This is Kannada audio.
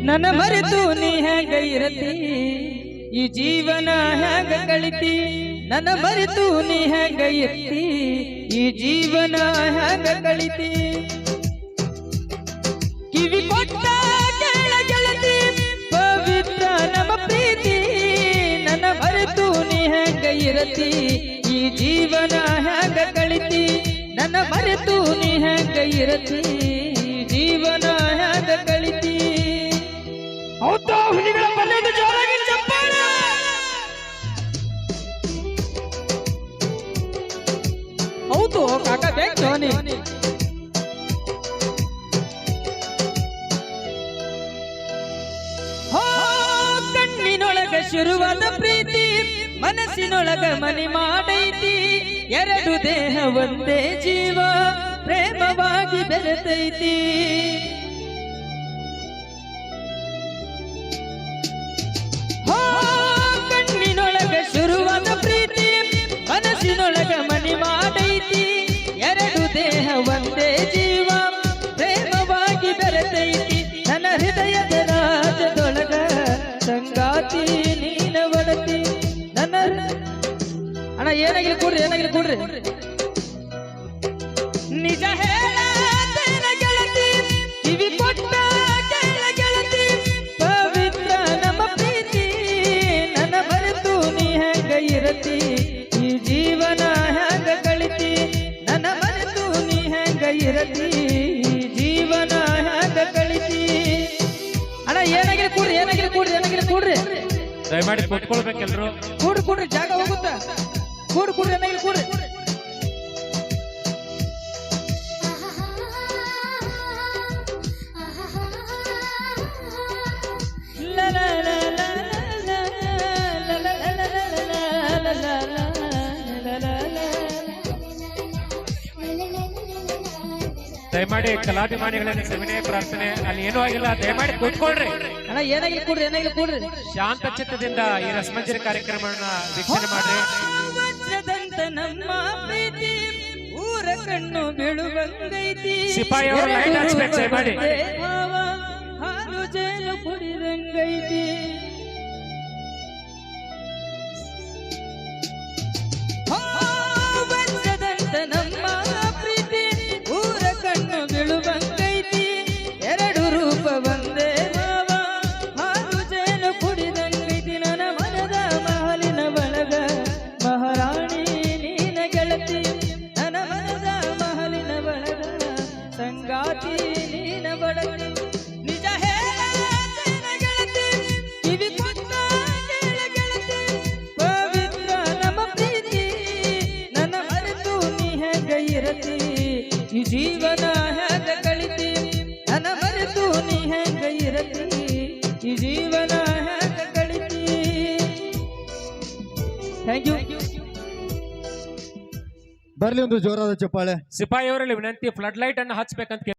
ನನ್ನ ಮರೆತು ನೀ ಹೆಂಗ ಇರತಿ ಈ ಜೀವನ ಹೆಂಗ ಕಳಿತಿ ನನ್ನ ಮರೆತು ನೀ ಹೆಂಗ ಇರ್ತಿ ಈ ಜೀವನ ಹೆಂಗ ಕಳಿತಿ ಕಿವಿ ಕೊಟ್ಟ ಕೇಳ ಗೆಳತಿ ಪವಿತ್ರ ನಮ್ಮ ಪ್ರೀತಿ ನನ್ನ ಮರೆತು ನೀ ಹೆಂಗ ಇರತಿ ಈ ಜೀವನ ಹೆಂಗ ಕಳಿತಿ ನನ್ನ ಮರೆತು ನೀ ಹೆಂಗ ಇರತಿ ಜೀವನ ಹೆಂಗ ಕಳಿತಿ ಹೌದಾ ಹುಲಿಗಳ ಬಲ್ಲೆದು ಜೋರಾಗಿ ಚಪ್ಪಾಳ ಹೌದು ಕಾಕ ಬ್ಯಾಂಕ್ ಜೋನಿ ಕಣ್ಣಿನೊಳಗ ಶುರುವಾದ ಪ್ರೀತಿ ಮನಸ್ಸಿನೊಳಗ ಮನೆ ಮಾಡೈತಿ ಎರಡು ದೇಹ ಒಂದೇ ಜೀವ ಪ್ರೇಮವಾಗಿ ಬೆರೆತೈತಿ ಕಣ್ಣಿನೊಳಗ ಶುರುವಾದ ಪ್ರೀತಿ ಮನಸ್ಸಿನೊಳಗ ಮನೆ ಮಾಡೈತಿ ಎರಡು ದೇಹ ಒಂದೇ ಜೀವ ಪ್ರೇಮವಾಗಿ ಬೆರೆತೈತಿ ನನ್ನ ಹೃದಯದ ರಾಜದೊಳಗ ಸಂಗಾತಿ ನೀನ ಒಡತಿ ನನ್ನ ಅಣ್ಣ ಏನಾಗಿಲ್ಲ ಕೊಡ್ರಿ ನಿಜ ಹೇಳ ಗೆಳತಿ ಕಿವಿ ಕೊಟ್ಟ ಕೇಳ ಗೆಳತಿ ಪವಿತ್ರ ನಮ್ಮ ಪ್ರೀತಿ ನನ್ನ ಮರೆತು ನೀ ಹೆಂಗ ಇರತಿ ಈ ಜೀವನ ಹೆಂಗ ಕಳಿತಿ ನನ್ನ ಮರೆತು ನೀ ಹೆಂಗ ಇರತಿ ಈ ಜೀವನ ಹೆಂಗ ಕಳಿತಿ ಅಣ್ಣ ಏನಾಗಿಲ್ಲ ಕೊಡ್ರಿ ದಯಮಾಡಿ ಕೊಟ್ಕೊಳ್ಬೇಕೆಲ್ರು ಕೂಡ್ರಿ ಜಾಗ ಹೋಗುತ್ತಾ ಕೂಡ್ರಿ ಏನಾಗಿಲ್ಲ ಕೂಡ್ರಿ ದಯಮಾಡಿ ಕಲಾಭಿಮಾನಿಗಳ ಸವಿನಯ ಪ್ರಾರ್ಥನೆ ಅಲ್ಲಿ ಏನೂ ಆಗಿಲ್ಲ ದಯಮಾಡಿ ಕೂತ್ಕೊಳ್ರಿ ಅಣ್ಣ ಏನಾಗಿಲ್ಲ ಕೊಡ್ರಿ ಶಾಂತ ಚಿತ್ತದಿಂದ ಈ ರಸಮಂಜರಿ ಕಾರ್ಯಕ್ರಮವನ್ನ ವೀಕ್ಷಣೆ ಮಾಡ್ರಿ ನಮ್ಮ ಪ್ರೀತಿ ಊರ ಕಣ್ಣು ಬೀಳುವಂಗೈತಿ ಸಿಪಾಯಿ ಅವರು ಲೈಟ್ ಹಚ್ಬೇಕು ದಯಮಾಡಿ ಹಾಲು ಜೇನು ಕುಡಿದಂಗೈತಿ ನಮ್ಮ ಪ್ರೀತಿ ಊರ ಕಣ್ಣು ಬೀಳುವಂಗೈತಿ ಎರಡು ರೂಪ ಒಂದೇ ಮಾವ ಹಾಲು ಜೇನು ಕುಡಿದಂಗೈತಿ ನನ್ನ ಮನದ ಮಹಲಿನ ಒಳಗ ಮಹಾರಾಣಿ ನೀನ ಗೆಳತಿ ನನ್ನ ಮನದ ಮಹಲಿನ ಒಳಗ ಸಂಗಾತಿ ನೀನ ಬಡತಿ ನಿಜ ಹೇಳ ಗೆಳತಿ ಕಿವಿ ಕೊಟ್ಟ ಕೇಳ ಗೆಳತಿ ಪವಿತ್ರ ನಮ್ಮ ಪ್ರೀತಿ ನನ್ನ ಮರೆತು ನೀ ಹೆಂಗ ಇರತಿ ಈ ಜೀವನ ಹೆಂಗ ಕಳಿತಿ ನನ್ನ ಮರೆತು ನೀ ಹೆಂಗ ಇರತಿ ಈ ಜೀವನ ಹೆಂಗ ಕಳಿತಿ ಥ್ಯಾಂಕ್ ಯು ಬರ್ಲಿ ಒಂದು ಜೋರಾದ ಚಪ್ಪಾಳೆ ಸಿಪಾಯಿ ಅವರಲ್ಲಿ ವಿನಂತಿ ಫ್ಲಡ್ ಲೈಟ್ ಅನ್ನು ಹಚ್ಬೇಕಂತ